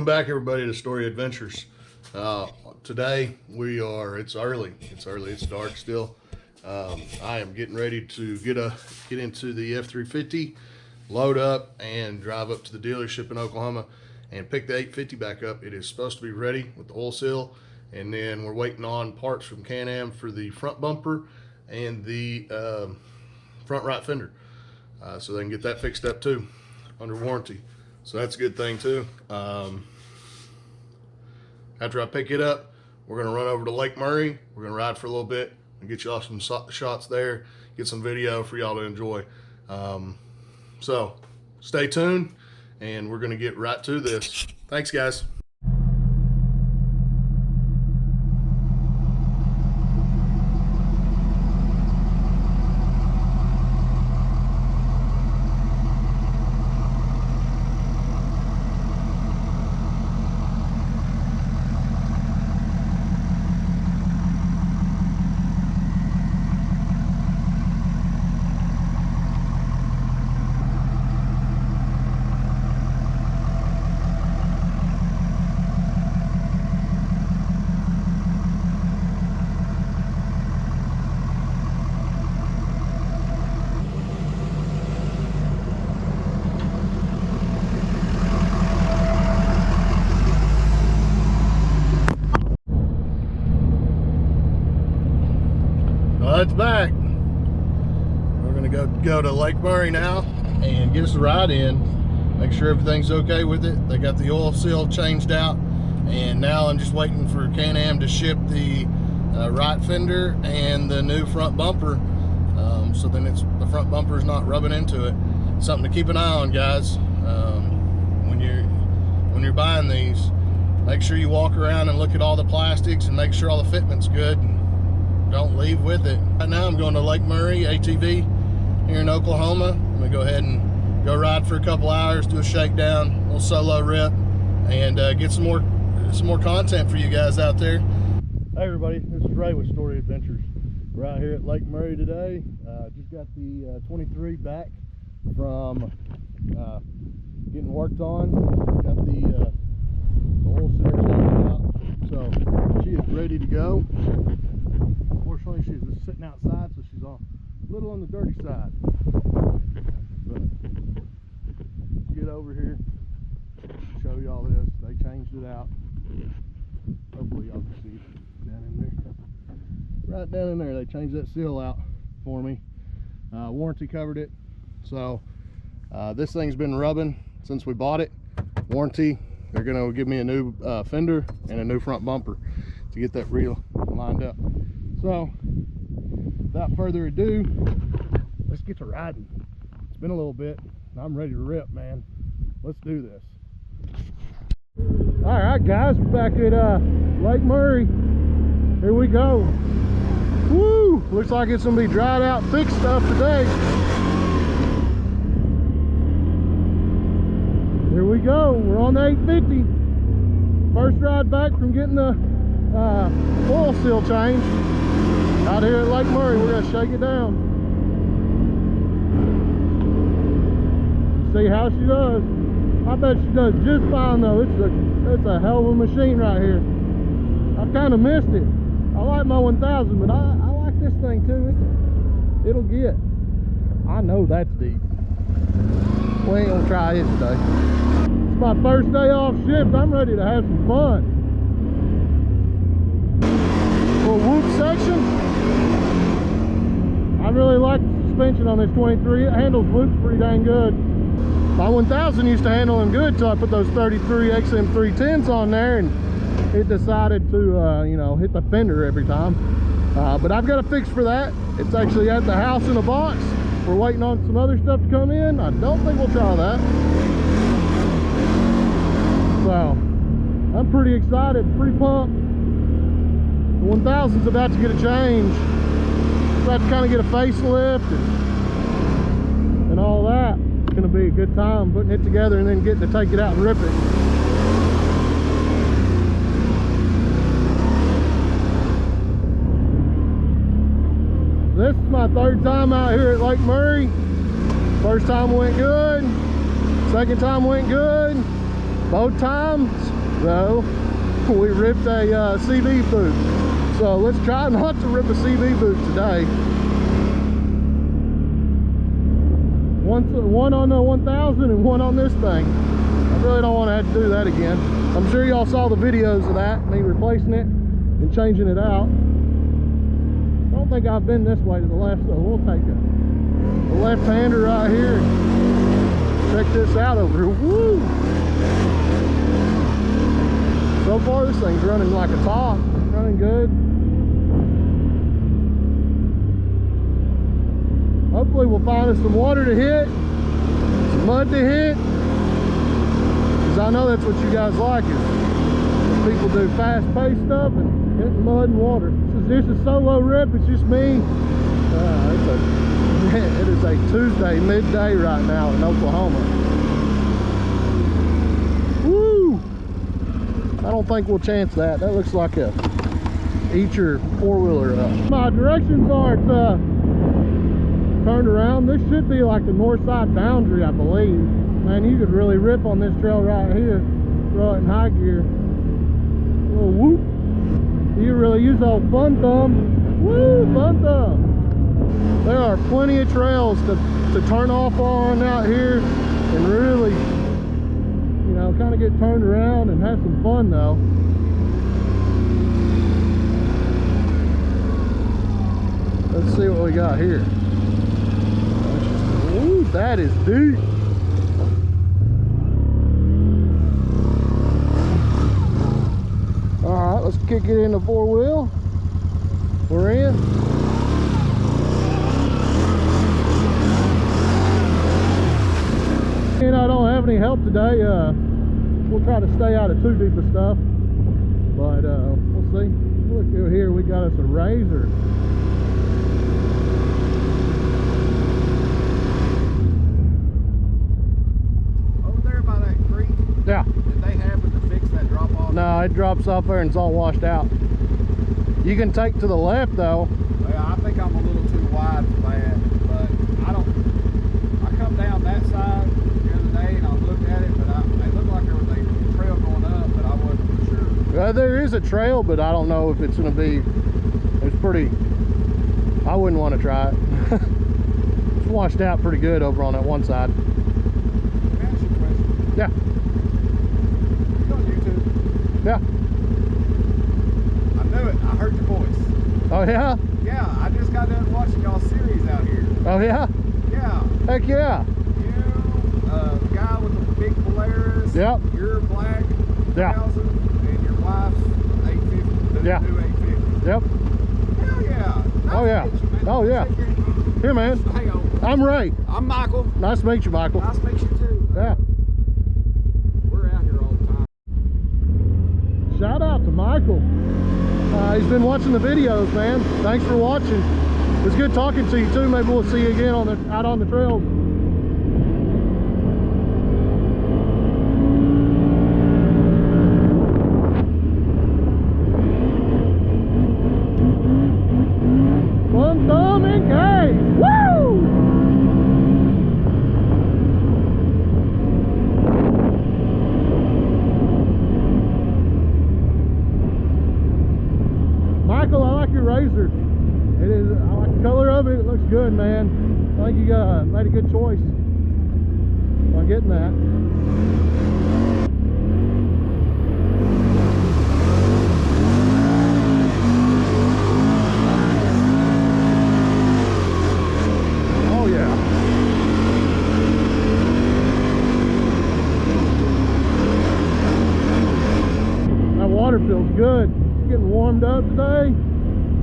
Welcome back, everybody, to Story Adventures. Today it's early, it's dark still. I am getting ready to get into the F-350, load up, and drive up to the dealership in Oklahoma and pick the 850 back up. It is supposed to be ready with the oil seal, and then we're waiting on parts from Can-Am for the front bumper and the front right fender, so they can get that fixed up too under warranty. So that's a good thing too. After I pick it up, we're gonna run over to Lake Murray. We're gonna ride for a little bit and get y'all some shots there, get some video for y'all to enjoy. So stay tuned, and we're gonna get right to this. Thanks, guys. It's back. We're gonna go to Lake Murray now and get us a ride in, make sure everything's okay with it. They got the oil seal changed out, and now I'm just waiting for Can-Am to ship the right fender and the new front bumper, so then the front bumper is not rubbing into it. Something to keep an eye on, guys. When you're buying these, make sure you walk around and look at all the plastics and make sure all the fitment's good. Don't leave with it. Right now I'm going to Lake Murray ATV here in Oklahoma. I'm gonna go ahead and go ride for a couple hours, do a shakedown, a little solo rip, and get some more content for you guys out there. Hey everybody, this is Ray with Story Adventures. We're out here at Lake Murray today. Just got the 23 back from getting worked on. Got the oil seal changed out, so she is ready to go. Unfortunately, she's just sitting outside, so she's a little on the dirty side. But get over here, show you all this. They changed it out. Hopefully y'all can see down in there. Right down in there, they changed that seal out for me. Warranty covered it. So this thing's been rubbing since we bought it. Warranty, they're gonna give me a new fender and a new front bumper to get that reel lined up. So, without further ado, let's get to riding. It's been a little bit, and I'm ready to rip, man. Let's do this. All right, guys, we're back at Lake Murray. Here we go. Woo! Looks like it's gonna be dried out, fixed stuff today. Here we go. We're on the 850. First ride back from getting the oil seal change. Out here at Lake Murray, we're gonna shake it down. See how she does. I bet she does just fine though. It's a hell of a machine right here. I kind of missed it. I like my 1000, but I like this thing too. It'll get. I know that's deep. We ain't gonna try it today. It's my first day off shift. I'm ready to have some fun. Little whoop section. I really like the suspension on this 23. It handles whoops pretty dang good. My 1000 used to handle them good till I put those 33 XM310s on there, and it decided to you know, hit the fender every time. But I've got a fix for that. It's actually at the house in a box. We're waiting on some other stuff to come in. I don't think we'll try that. So I'm pretty excited, pretty pumped. The 1000's about to get a change. About to kind of get a facelift and all that. It's going to be a good time putting it together and then getting to take it out and rip it. This is my third time out here at Lake Murray. First time went good. Second time went good. Both times though, we ripped a CV boot. So let's try not to rip a CV boot today. One on the 1000 and one on this thing. I really don't want to have to do that again. I'm sure y'all saw the videos of that, me replacing it and changing it out. I don't think I've been this way to the left, so we'll take a left-hander right here and check this out over here. Woo! So far this thing's running like a top, running good. Hopefully we'll find us some water to hit, some mud to hit, because I know that's what you guys like, is when people do fast-paced stuff and hitting mud and water. This is solo rip, it's just me. It is a Tuesday midday right now in Oklahoma. Woo! I don't think we'll chance that. That looks like a eat your four-wheeler up. My directions aren't turned around. This should be like the north side boundary, I believe. Man, you could really rip on this trail right here. Throw it in high gear. A little whoop. You really use old fun thumb. Woo, fun thumb. There are plenty of trails to turn off on out here and really, you know, kind of get turned around and have some fun though. Let's see what we got here. Ooh, that is deep. All right, let's kick it in the four-wheel. We're in. And I don't have any help today. We'll try to stay out of too deep of stuff, but we'll see. Look over here, we got us a razor. Yeah. Did they happen to fix that drop off? No, it drops off there and it's all washed out. You can take to the left though. Well, I think I'm a little too wide for that, but I come down that side the other day and I looked at it, but it looked like there was a trail going up, but I wasn't sure. There is a trail, but I don't know if it's going to be, it's pretty, I wouldn't want to try it. It's washed out pretty good over on that one side. Can I ask you a question? Yeah. Yeah. I knew it. I heard your voice. Oh yeah? Yeah, I just got done watching y'all's series out here. Oh yeah? Yeah. Heck yeah. You, the guy with the big Polaris. Yep. Your black 1000, and your wife's 850. The Yeah. new 850. Yep. Hell yeah. Nice Oh yeah. to meet you, man. Oh yeah. Here, man. Hang on. I'm Ray. I'm Michael. Nice to meet you, Michael. Nice to meet you too. Yeah. We're out here all the time. Shout out to Michael. He's been watching the videos, man. Thanks for watching. It was good talking to you too. Maybe we'll see you again out on the trails. One thumb in case. Woo! Michael, I like your razor. It is. I like the color of it. It looks good, man. I think you made a good choice by getting that. Oh yeah. That water feels good. Getting warmed up today,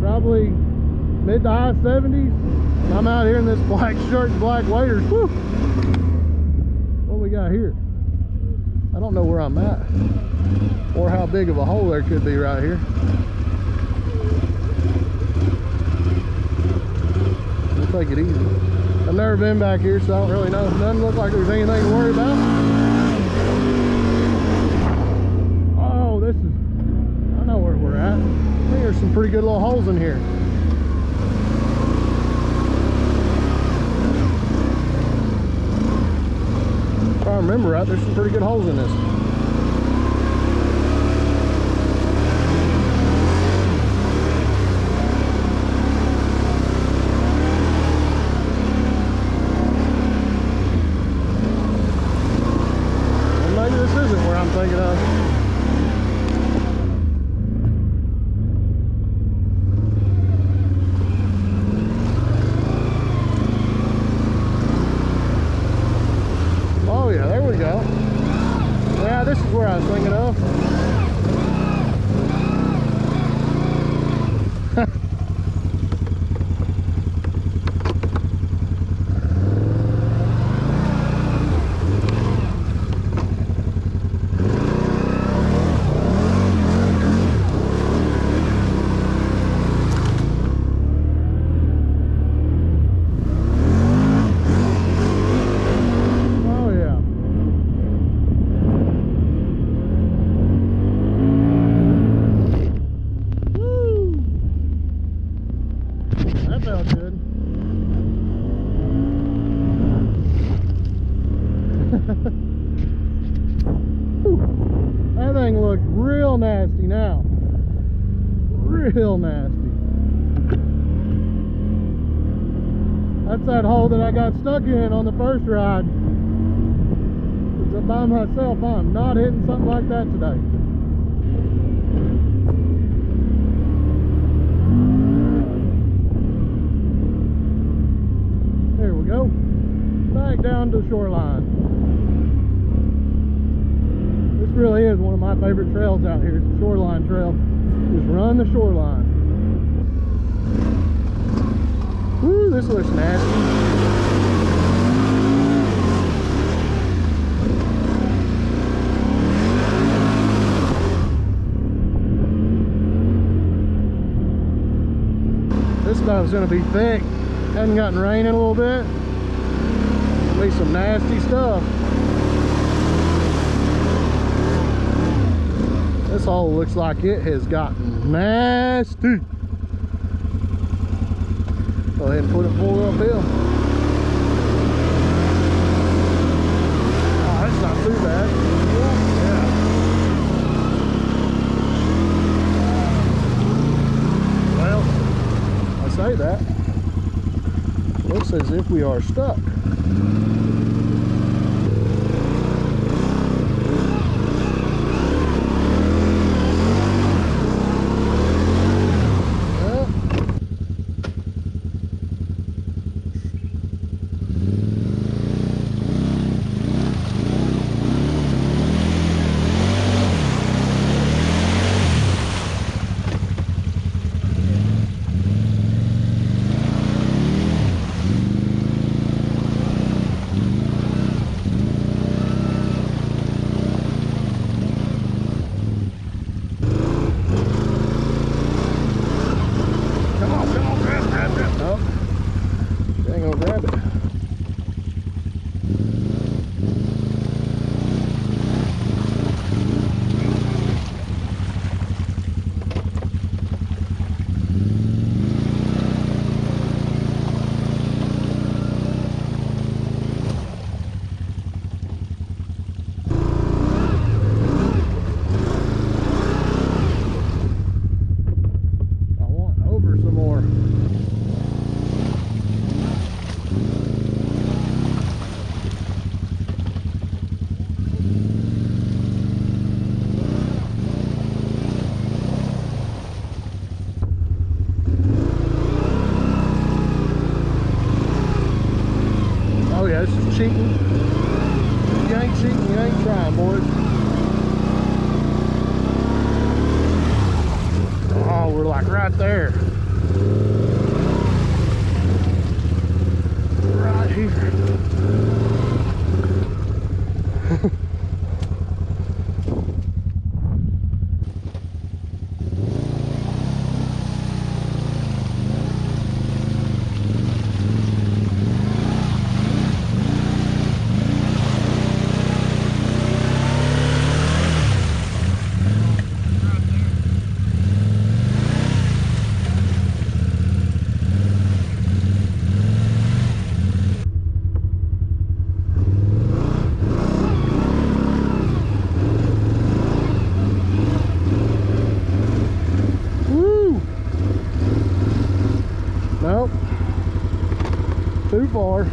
probably mid to high 70s. I'm out here in this black shirt and black waders. Whew. What we got here? I don't know where I'm at or how big of a hole there could be right here. We'll take it easy. I've never been back here, so I don't really know. It doesn't look like there's anything to worry about. Oh, this is, I know where we're at. I think there's some pretty good little holes in here. If I remember right, there's some pretty good holes in this. That felt good. That thing looks real nasty now. Real nasty. That's that hole that I got stuck in on the first ride. It's by myself. I'm not hitting something like that today. There we go. Back down to the shoreline. This really is one of my favorite trails out here. It's the shoreline trail. Just run the shoreline. Woo, this looks nasty. This stuff's gonna be thick. Hadn't gotten rain in a little bit. It'll be some nasty stuff. This hole looks like it has gotten nasty. Go ahead and put it full uphill. Oh, that's not too bad. Yeah. Well, I say that. Looks as if we are stuck. Cheating. You ain't cheating, you ain't trying, boys. Oh, we're like right there. Right here. Nope. Too far.